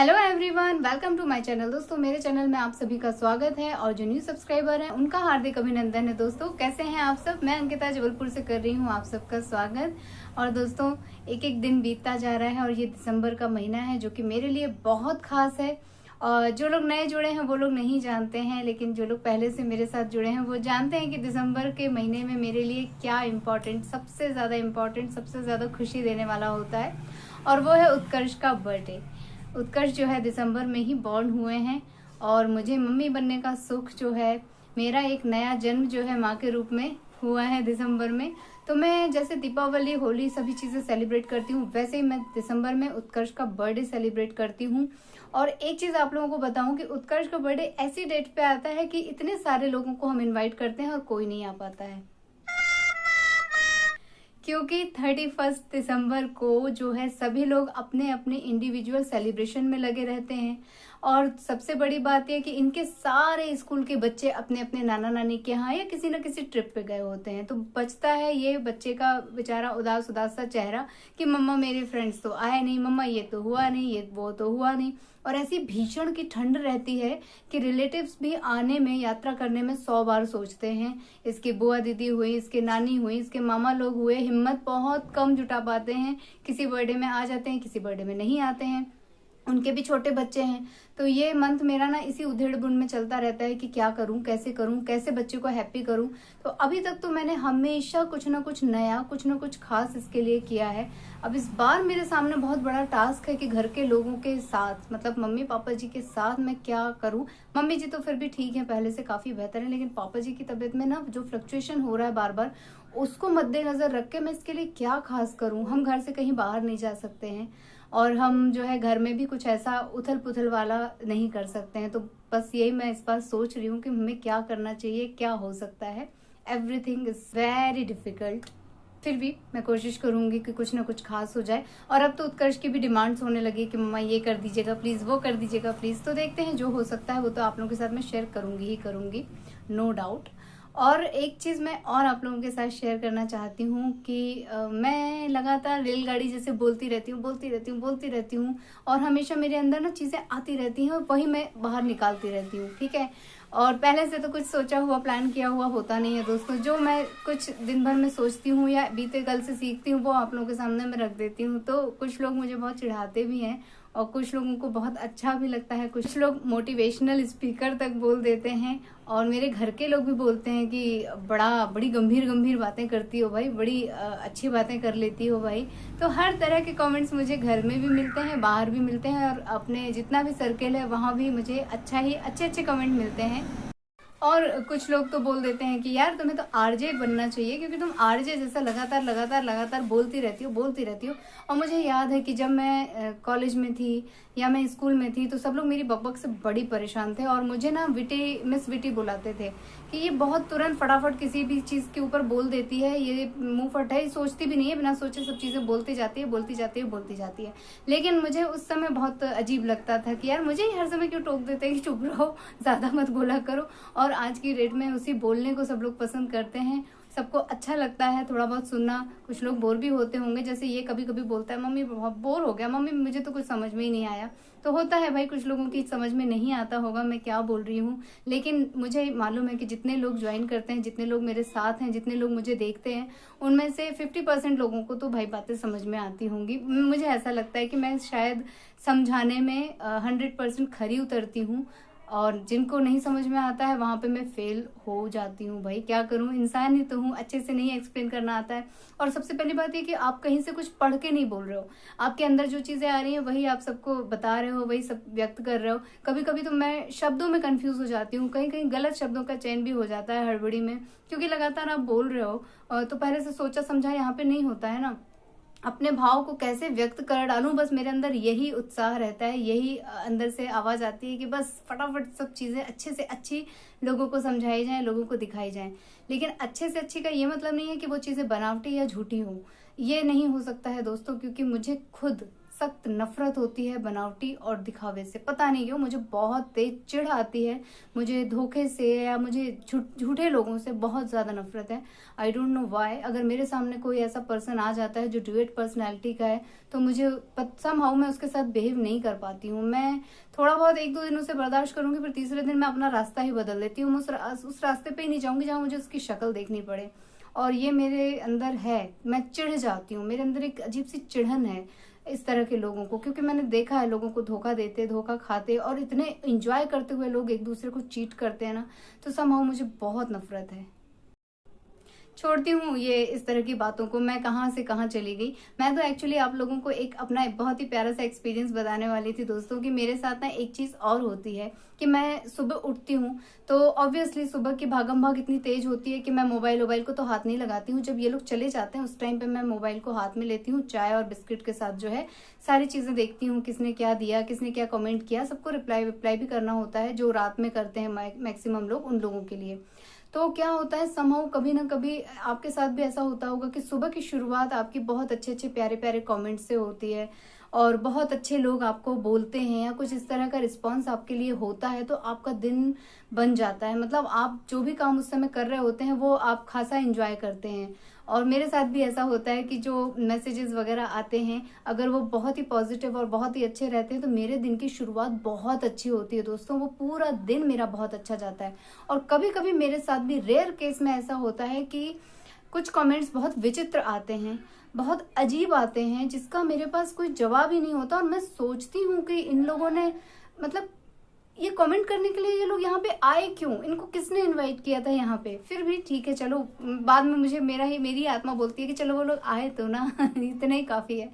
Hello everyone, welcome to my channel. दोस्तों, मेरे channel में आप सभी का स्वागत है और जो न्यू सब्सक्राइबर हैं उनका हार्दिक अभिनंदन है। दोस्तों, कैसे हैं आप सब? मैं अंकिता जबलपुर से कर रही हूं आप सबका स्वागत। और दोस्तों, एक एक दिन बीतता जा रहा है और ये दिसंबर का महीना है जो कि मेरे लिए बहुत खास है। और जो लोग नए जुड़े हैं वो लोग नहीं जानते हैं, लेकिन जो लोग पहले से मेरे साथ जुड़े हैं वो जानते हैं कि दिसंबर के महीने में मेरे लिए क्या इम्पोर्टेंट, सबसे ज़्यादा खुशी देने वाला होता है, और वो है उत्कर्ष का बर्थडे। उत्कर्ष जो है दिसंबर में ही बॉर्न हुए हैं और मुझे मम्मी बनने का सुख जो है, मेरा एक नया जन्म जो है माँ के रूप में हुआ है दिसंबर में। तो मैं जैसे दीपावली, होली सभी चीज़ें सेलिब्रेट करती हूँ, वैसे ही मैं दिसंबर में उत्कर्ष का बर्थडे सेलिब्रेट करती हूँ। और एक चीज़ आप लोगों को बताऊँ कि उत्कर्ष का बर्थडे ऐसी डेट पे आता है कि इतने सारे लोगों को हम इन्वाइट करते हैं और कोई नहीं आ पाता है, क्योंकि 31 दिसंबर को जो है सभी लोग अपने अपने इंडिविजुअल सेलिब्रेशन में लगे रहते हैं। और सबसे बड़ी बात यह कि इनके सारे स्कूल के बच्चे अपने अपने नाना नानी के यहाँ या किसी न किसी ट्रिप पे गए होते हैं। तो बचता है ये बच्चे का बेचारा उदास उदास सा चेहरा कि मम्मा मेरे फ्रेंड्स तो आए नहीं, मम्मा ये तो हुआ नहीं, ये वो तो हुआ नहीं। और ऐसी भीषण की ठंड रहती है कि रिलेटिव्स भी आने में, यात्रा करने में 100 बार सोचते हैं। इसकी बुआ दीदी हुई, इसके नानी हुई, इसके मामा लोग हुए, हिम्मत बहुत कम जुटा पाते हैं। किसी बर्थडे में आ जाते हैं, किसी बर्थडे में नहीं आते हैं, उनके भी छोटे बच्चे हैं। तो ये मंथ मेरा ना इसी उधेड़-बुन में चलता रहता है कि क्या करूं, कैसे बच्चे को हैप्पी करूं। तो अभी तक तो मैंने हमेशा कुछ ना कुछ नया, कुछ ना कुछ खास इसके लिए किया है। अब इस बार मेरे सामने बहुत बड़ा टास्क है कि घर के लोगों के साथ, मतलब मम्मी पापा जी के साथ मैं क्या करूं। मम्मी जी तो फिर भी ठीक है, पहले से काफी बेहतर है, लेकिन पापा जी की तबीयत में ना जो फ्लक्चुएशन हो रहा है बार बार, उसको मद्देनजर रख के मैं इसके लिए क्या खास करूं। हम घर से कहीं बाहर नहीं जा सकते हैं और हम जो है घर में भी कुछ ऐसा उथल पुथल वाला नहीं कर सकते हैं। तो बस यही मैं इस बार सोच रही हूँ कि हमें क्या करना चाहिए, क्या हो सकता है। एवरीथिंग इज वेरी डिफिकल्ट, फिर भी मैं कोशिश करूंगी कि कुछ ना कुछ खास हो जाए। और अब तो उत्कर्ष की भी डिमांड्स होने लगी कि मम्मा ये कर दीजिएगा प्लीज, वो कर दीजिएगा प्लीज। तो देखते हैं, जो हो सकता है वो तो आप लोगों के साथ मैं शेयर करूंगी ही करूंगी, नो डाउट। और एक चीज़ मैं और आप लोगों के साथ शेयर करना चाहती हूँ कि मैं लगातार रेलगाड़ी जैसे बोलती रहती हूँ और हमेशा मेरे अंदर ना चीज़ें आती रहती हैं और वही मैं बाहर निकालती रहती हूँ, ठीक है। और पहले से तो कुछ सोचा हुआ, प्लान किया हुआ होता नहीं है दोस्तों। जो मैं कुछ दिन भर में सोचती हूँ या बीते कल से सीखती हूँ वो आप लोगों के सामने मैं रख देती हूँ। तो कुछ लोग मुझे बहुत चिढ़ाते भी हैं और कुछ लोगों को बहुत अच्छा भी लगता है। कुछ लोग मोटिवेशनल स्पीकर तक बोल देते हैं और मेरे घर के लोग भी बोलते हैं कि बड़ी गंभीर गंभीर बातें करती हो भाई, बड़ी अच्छी बातें कर लेती हो भाई। तो हर तरह के कमेंट्स मुझे घर में भी मिलते हैं, बाहर भी मिलते हैं, और अपने जितना भी सर्कल है वहाँ भी मुझे अच्छे कमेंट मिलते हैं। और कुछ लोग तो बोल देते हैं कि यार तुम्हें तो आरजे बनना चाहिए, क्योंकि तुम आरजे जैसा लगातार बोलती रहती हो। और मुझे याद है कि जब मैं कॉलेज में थी या मैं स्कूल में थी तो सब लोग मेरी बकबक से बड़ी परेशान थे और मुझे ना मिस विटी बुलाते थे कि ये बहुत तुरंत फटाफट किसी भी चीज़ के ऊपर बोल देती है, ये मुंह फट है, सोचती भी नहीं है, बिना सोचे सब चीज़ें बोलती जाती है। लेकिन मुझे उस समय बहुत अजीब लगता था कि यार मुझे ही हर समय क्यों टोक देते हैं कि चुप रहो, ज़्यादा मत बोला करो। और आज की डेट में उसी बोलने को सब लोग पसंद करते हैं, सबको अच्छा लगता है थोड़ा बहुत सुनना। कुछ लोग बोर भी होते होंगे, जैसे ये कभी कभी बोलता है मम्मी बहुत बोर हो गया, मम्मी मुझे तो कुछ समझ में ही नहीं आया। तो होता है भाई, कुछ लोगों की समझ में नहीं आता होगा मैं क्या बोल रही हूँ, लेकिन मुझे मालूम है कि जितने लोग ज्वाइन करते हैं, जितने लोग मेरे साथ हैं, जितने लोग मुझे देखते हैं, उनमें से 50% लोगों को तो भाई बातें समझ में आती होंगी। मुझे ऐसा लगता है कि मैं शायद समझाने में 100% खरी उतरती हूँ, और जिनको नहीं समझ में आता है वहां पे मैं फेल हो जाती हूँ। भाई क्या करूँ, इंसान ही तो हूँ, अच्छे से नहीं एक्सप्लेन करना आता है। और सबसे पहली बात ये कि आप कहीं से कुछ पढ़ के नहीं बोल रहे हो, आपके अंदर जो चीजें आ रही हैं वही आप सबको बता रहे हो, वही सब व्यक्त कर रहे हो। कभी कभी तो मैं शब्दों में कंफ्यूज हो जाती हूँ, कहीं कहीं गलत शब्दों का चयन भी हो जाता है हड़बड़ी में, क्योंकि लगातार आप बोल रहे हो तो पहले से सोचा समझा यहाँ पे नहीं होता है ना। अपने भाव को कैसे व्यक्त कर डालूं, बस मेरे अंदर यही उत्साह रहता है, यही अंदर से आवाज आती है कि बस फटाफट सब चीजें अच्छे से अच्छी लोगों को समझाई जाएं, लोगों को दिखाई जाएं। लेकिन अच्छे से अच्छी का ये मतलब नहीं है कि वो चीजें बनावटी या झूठी हो, ये नहीं हो सकता है दोस्तों, क्योंकि मुझे खुद सख्त नफरत होती है बनावटी और दिखावे से। पता नहीं क्यों मुझे बहुत तेज चिढ़ आती है, मुझे धोखे से या मुझे झूठे लोगों से बहुत ज्यादा नफरत है। I don't know why. अगर मेरे सामने कोई ऐसा पर्सन आ जाता है जो ड्यूएट पर्सनैलिटी का है तो मुझे समहाउ मैं उसके साथ बिहेव नहीं कर पाती हूँ। मैं थोड़ा बहुत 1-2 दिन उसे बर्दाश्त करूंगी, फिर तीसरे दिन मैं अपना रास्ता ही बदल देती हूँ। मैं उस रास्ते पे ही नहीं जाऊंगी जहाँ मुझे उसकी शक्ल देखनी पड़े। और ये मेरे अंदर है, मैं चिढ़ जाती हूँ, मेरे अंदर एक अजीब सी चिढ़न है इस तरह के लोगों को, क्योंकि मैंने देखा है लोगों को धोखा देते, धोखा खाते और इतने एंजॉय करते हुए लोग एक दूसरे को चीट करते हैं ना, तो समहाउ मुझे बहुत नफरत है। छोड़ती हूँ ये इस तरह की बातों को, मैं कहाँ से कहाँ चली गई। मैं तो एक्चुअली आप लोगों को एक अपना बहुत ही प्यारा सा एक्सपीरियंस बताने वाली थी दोस्तों, कि मेरे साथ ना एक चीज और होती है कि मैं सुबह उठती हूँ तो ऑब्वियसली सुबह की भागम भाग इतनी तेज होती है कि मैं मोबाइल को तो हाथ नहीं लगाती हूँ। जब ये लोग चले जाते हैं उस टाइम पे मैं मोबाइल को हाथ में लेती हूँ, चाय और बिस्किट के साथ जो है सारी चीजें देखती हूँ, किसने क्या दिया, किसने क्या कमेंट किया, सबको रिप्लाई भी करना होता है, जो रात में करते हैं मैक्सिमम लोग, उन लोगों के लिए। तो क्या होता है समहाउ कभी ना कभी आपके साथ भी ऐसा होता होगा कि सुबह की शुरुआत आपकी बहुत अच्छे अच्छे प्यारे प्यारे कमेंट से होती है और बहुत अच्छे लोग आपको बोलते हैं या कुछ इस तरह का रिस्पांस आपके लिए होता है, तो आपका दिन बन जाता है। मतलब आप जो भी काम उस समय कर रहे होते हैं वो आप खासा एंजॉय करते हैं। और मेरे साथ भी ऐसा होता है कि जो मैसेजेस वगैरह आते हैं अगर वो बहुत ही पॉजिटिव और बहुत ही अच्छे रहते हैं तो मेरे दिन की शुरुआत बहुत अच्छी होती है दोस्तों, वो पूरा दिन मेरा बहुत अच्छा जाता है। और कभी कभी मेरे साथ भी रेयर केस में ऐसा होता है कि कुछ कमेंट्स बहुत विचित्र आते हैं, बहुत अजीब आते हैं, जिसका मेरे पास कोई जवाब ही नहीं होता। और मैं सोचती हूँ कि इन लोगों ने मतलब ये कमेंट करने के लिए ये लोग यहाँ पे आए क्यों, इनको किसने इनवाइट किया था यहाँ पे। फिर भी ठीक है, चलो बाद में मुझे मेरी आत्मा बोलती है कि चलो वो लोग आए तो ना इतना ही काफी है।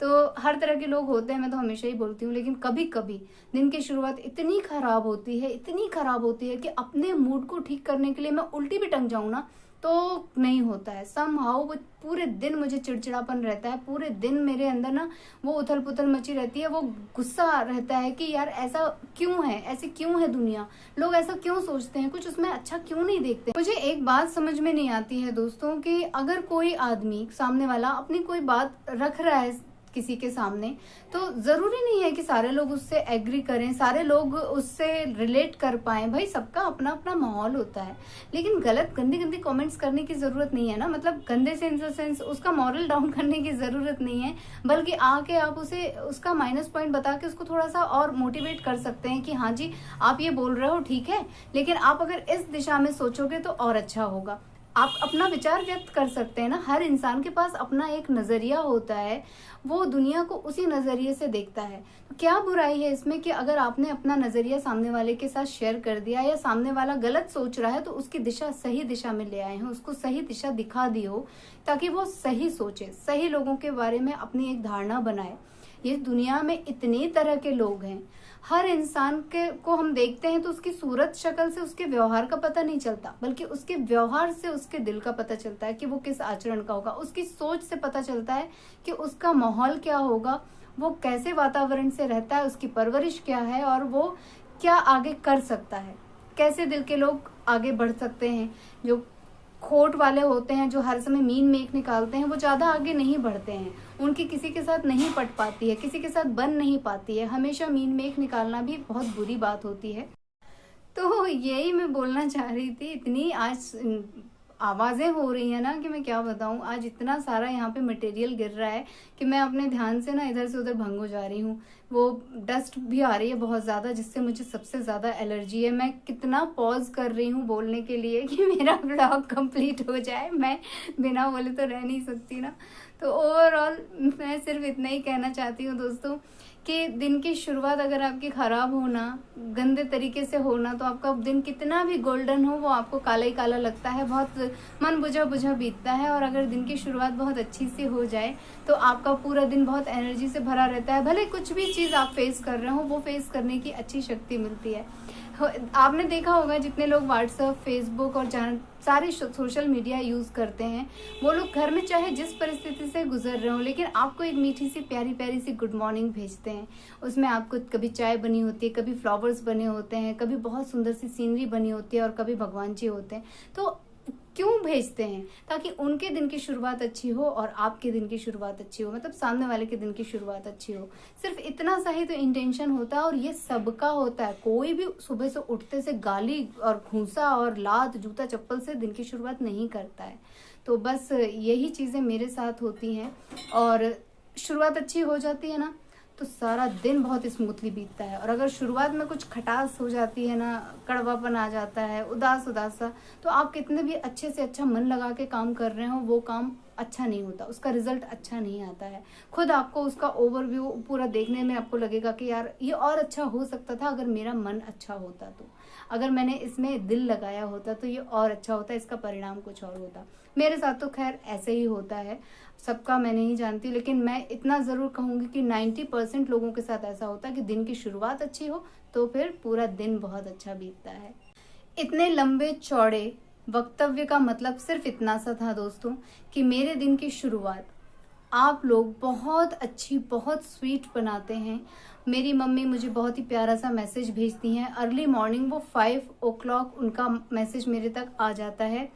तो हर तरह के लोग होते हैं, मैं तो हमेशा ही बोलती हूँ, लेकिन कभी कभी दिन की शुरुआत इतनी खराब होती है, इतनी खराब होती है कि अपने मूड को ठीक करने के लिए मैं उल्टी भी टंग जाऊं ना तो नहीं होता है। समहाउ वो पूरे दिन मुझे चिड़चिड़ापन रहता है, पूरे दिन मेरे अंदर ना वो उथल पुथल मची रहती है, वो गुस्सा रहता है कि यार ऐसा क्यों है, ऐसे क्यों है दुनिया, लोग ऐसा क्यों सोचते हैं, कुछ उसमें अच्छा क्यों नहीं देखते। मुझे एक बात समझ में नहीं आती है दोस्तों कि अगर कोई आदमी सामने वाला अपनी कोई बात रख रहा है किसी के सामने, तो जरूरी नहीं है कि सारे लोग उससे एग्री करें, सारे लोग उससे रिलेट कर पाए। भाई सबका अपना अपना माहौल होता है, लेकिन गलत गंदी गंदी कमेंट्स करने की जरूरत नहीं है ना। मतलब गंदे से इन द सेंस उसका मॉरल डाउन करने की जरूरत नहीं है, बल्कि आके आप उसे उसका माइनस पॉइंट बता के उसको थोड़ा सा और मोटिवेट कर सकते हैं कि हाँ जी आप ये बोल रहे हो ठीक है, लेकिन आप अगर इस दिशा में सोचोगे तो और अच्छा होगा। आप अपना विचार व्यक्त कर सकते हैं ना। हर इंसान के पास अपना एक नजरिया होता है, वो दुनिया को उसी नजरिए से देखता है। तो क्या बुराई है इसमें कि अगर आपने अपना नजरिया सामने वाले के साथ शेयर कर दिया, या सामने वाला गलत सोच रहा है तो उसकी दिशा सही दिशा में ले आए हैं, उसको सही दिशा दिखा दी हो ताकि वो सही सोचे, सही लोगों के बारे में अपनी एक धारणा बनाए। ये दुनिया में इतनी तरह के लोग हैं, हर इंसान के को हम देखते हैं तो उसकी सूरत शक्ल से उसके व्यवहार का पता नहीं चलता, बल्कि उसके व्यवहार से उसके दिल का पता चलता है कि वो किस आचरण का होगा। उसकी सोच से पता चलता है कि उसका माहौल क्या होगा, वो कैसे वातावरण से रहता है, उसकी परवरिश क्या है और वो क्या आगे कर सकता है, कैसे दिल के लोग आगे बढ़ सकते हैं। जो खोट वाले होते हैं, जो हर समय मीन मेख निकालते हैं, वो ज्यादा आगे नहीं बढ़ते हैं, उनकी किसी के साथ नहीं पट पाती है, किसी के साथ बन नहीं पाती है। हमेशा मीन मेख निकालना भी बहुत बुरी बात होती है। तो यही मैं बोलना चाह रही थी। इतनी आज आवाजें हो रही है ना कि मैं क्या बताऊं, आज इतना सारा यहाँ पे मटेरियल गिर रहा है कि मैं अपने ध्यान से ना इधर से उधर भंग हो जा रही हूँ। वो डस्ट भी आ रही है बहुत ज्यादा, जिससे मुझे सबसे ज्यादा एलर्जी है। मैं कितना पॉज कर रही हूँ बोलने के लिए कि मेरा ब्लॉग कंप्लीट हो जाए, मैं बिना बोले तो रह नहीं सकती ना। तो ओवरऑल मैं सिर्फ इतना ही कहना चाहती हूँ दोस्तों कि दिन की शुरुआत अगर आपकी खराब होना, गंदे तरीके से होना, तो आपका दिन कितना भी गोल्डन हो वो आपको काला ही काला लगता है, बहुत मन बुझा बुझा बीतता है। और अगर दिन की शुरुआत बहुत अच्छी सी हो जाए तो आपका पूरा दिन बहुत एनर्जी से भरा रहता है। भले कुछ भी चीज आप फेस कर रहे हो, वो फेस करने की अच्छी शक्ति मिलती है। आपने देखा होगा जितने लोग व्हाट्सएप, फेसबुक और सारे सोशल मीडिया यूज करते हैं, वो लोग घर में चाहे जिस परिस्थिति से गुजर रहे हो, लेकिन आपको एक मीठी सी प्यारी प्यारी सी गुड मॉर्निंग भेजते हैं। उसमें आपको कभी चाय बनी होती है, कभी फ्लावर्स बने होते हैं, कभी बहुत सुंदर सी सीनरी बनी होती है और कभी भगवान जी होते हैं। तो क्यों भेजते हैं? ताकि उनके दिन की शुरुआत अच्छी हो और आपके दिन की शुरुआत अच्छी हो, मतलब सामने वाले के दिन की शुरुआत अच्छी हो। सिर्फ इतना सा ही तो इंटेंशन होता है, और ये सबका होता है। कोई भी सुबह से उठते से गाली और घूंसा और लात जूता चप्पल से दिन की शुरुआत नहीं करता है। तो बस यही चीज़ें मेरे साथ होती हैं, और शुरुआत अच्छी हो जाती है ना तो सारा दिन बहुत स्मूथली बीतता है। और अगर शुरुआत में कुछ खटास हो जाती है ना, कड़वापन आ जाता है, उदास उदास सा, तो आप कितने भी अच्छे से अच्छा मन लगा के काम कर रहे हो, वो काम अच्छा नहीं होता, उसका रिजल्ट अच्छा नहीं आता है। खुद आपको उसका ओवरव्यू पूरा देखने में आपको लगेगा कि यार ये और अच्छा हो सकता था अगर मेरा मन अच्छा होता, तो अगर मैंने इसमें दिल लगाया होता तो ये और अच्छा होता, इसका परिणाम कुछ और होता। मेरे साथ तो खैर ऐसे ही होता है, सबका मैं नहीं जानती, लेकिन मैं इतना ज़रूर कहूँगी कि 90% लोगों के साथ ऐसा होता है कि दिन की शुरुआत अच्छी हो तो फिर पूरा दिन बहुत अच्छा बीतता है। इतने लंबे चौड़े वक्तव्य का मतलब सिर्फ इतना सा था दोस्तों, कि मेरे दिन की शुरुआत आप लोग बहुत अच्छी, बहुत स्वीट बनाते हैं। मेरी मम्मी मुझे बहुत ही प्यारा सा मैसेज भेजती हैं अर्ली मॉर्निंग, वो 5 o'clock उनका मैसेज मेरे तक आ जाता है,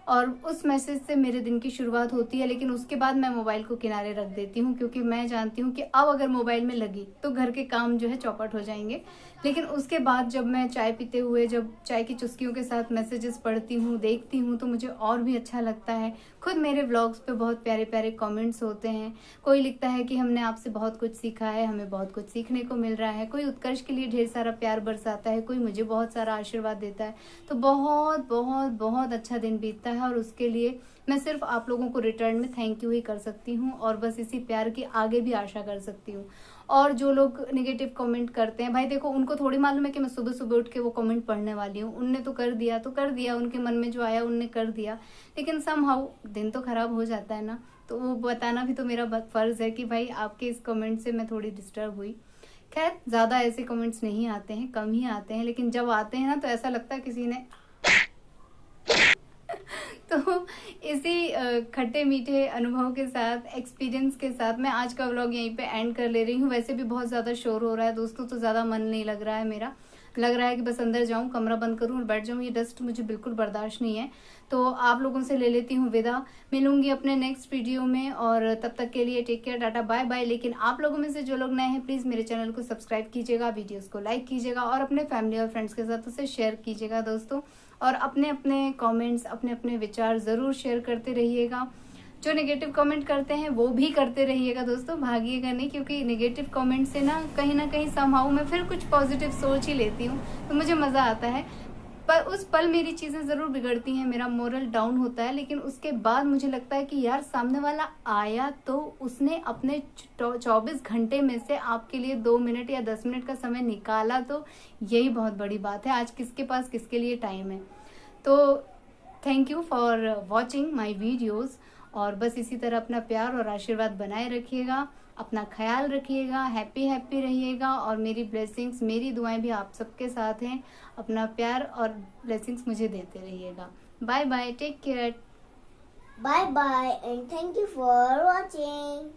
और उस मैसेज से मेरे दिन की शुरुआत होती है। लेकिन उसके बाद मैं मोबाइल को किनारे रख देती हूँ, क्योंकि मैं जानती हूँ कि अब अगर मोबाइल में लगी तो घर के काम जो है चौपट हो जाएंगे। लेकिन उसके बाद जब मैं चाय पीते हुए, जब चाय की चुस्कियों के साथ मैसेजेस पढ़ती हूँ, देखती हूँ, तो मुझे और भी अच्छा लगता है। खुद मेरे व्लॉग्स पे बहुत प्यारे प्यारे कमेंट्स होते हैं। कोई लिखता है कि हमने आपसे बहुत कुछ सीखा है, हमें बहुत कुछ सीखने को मिल रहा है। कोई उत्कर्ष के लिए ढेर सारा प्यार बरसाता है, कोई मुझे बहुत सारा आशीर्वाद देता है। तो बहुत बहुत बहुत अच्छा दिन बीतता है, और उसके लिए मैं सिर्फ आप लोगों को रिटर्न में थैंक यू ही कर सकती हूँ, और बस इसी प्यार की आगे भी आशा कर सकती हूँ। और जो लोग नेगेटिव कमेंट करते हैं, भाई देखो, उनको थोड़ी मालूम है कि मैं सुबह सुबह उठ के वो कमेंट पढ़ने वाली हूँ। उनने तो कर दिया तो कर दिया, उनके मन में जो आया उनने कर दिया, लेकिन समहाउ दिन तो खराब हो जाता है ना। तो वो बताना भी तो मेरा फर्ज है कि भाई आपके इस कमेंट से मैं थोड़ी डिस्टर्ब हुई। खैर ज़्यादा ऐसे कमेंट्स नहीं आते हैं, कम ही आते हैं, लेकिन जब आते हैं ना तो ऐसा लगता है किसी ने तो इसी खट्टे मीठे अनुभव के साथ, एक्सपीरियंस के साथ मैं आज का व्लॉग यहीं पे एंड कर ले रही हूँ। वैसे भी बहुत ज़्यादा शोर हो रहा है दोस्तों, तो ज़्यादा मन नहीं लग रहा है मेरा। लग रहा है कि बस अंदर जाऊं, कमरा बंद करूं और बैठ जाऊं। ये डस्ट मुझे बिल्कुल बर्दाश्त नहीं है। तो आप लोगों से ले लेती हूँ विदा। मिलूंगी अपने नेक्स्ट वीडियो में, और तब तक के लिए take care, tata bye bye. लेकिन आप लोगों में से जो लोग नए हैं, प्लीज़ मेरे चैनल को सब्सक्राइब कीजिएगा, वीडियोज़ को लाइक कीजिएगा, और अपने फैमिली और फ्रेंड्स के साथ उसे शेयर कीजिएगा दोस्तों। और अपने अपने कमेंट्स, अपने अपने विचार ज़रूर शेयर करते रहिएगा। जो नेगेटिव कमेंट करते हैं वो भी करते रहिएगा दोस्तों, भागिएगा नहीं, क्योंकि नेगेटिव कमेंट से ना कहीं समहाउ मैं फिर कुछ पॉजिटिव सोच ही लेती हूँ, तो मुझे मज़ा आता है। पर उस पल मेरी चीज़ें ज़रूर बिगड़ती हैं, मेरा मोरल डाउन होता है, लेकिन उसके बाद मुझे लगता है कि यार सामने वाला आया तो उसने अपने 24 घंटे में से आपके लिए 2 मिनट या 10 मिनट का समय निकाला, तो यही बहुत बड़ी बात है। आज किसके पास किसके लिए टाइम है। तो thank you for watching my videos, और बस इसी तरह अपना प्यार और आशीर्वाद बनाए रखिएगा, अपना ख्याल रखिएगा, हैप्पी हैप्पी रहिएगा, और मेरी ब्लेसिंग्स, मेरी दुआएं भी आप सबके साथ हैं। अपना प्यार और ब्लेसिंग्स मुझे देते रहिएगा। Bye bye, take care, bye bye, and thank you for watching.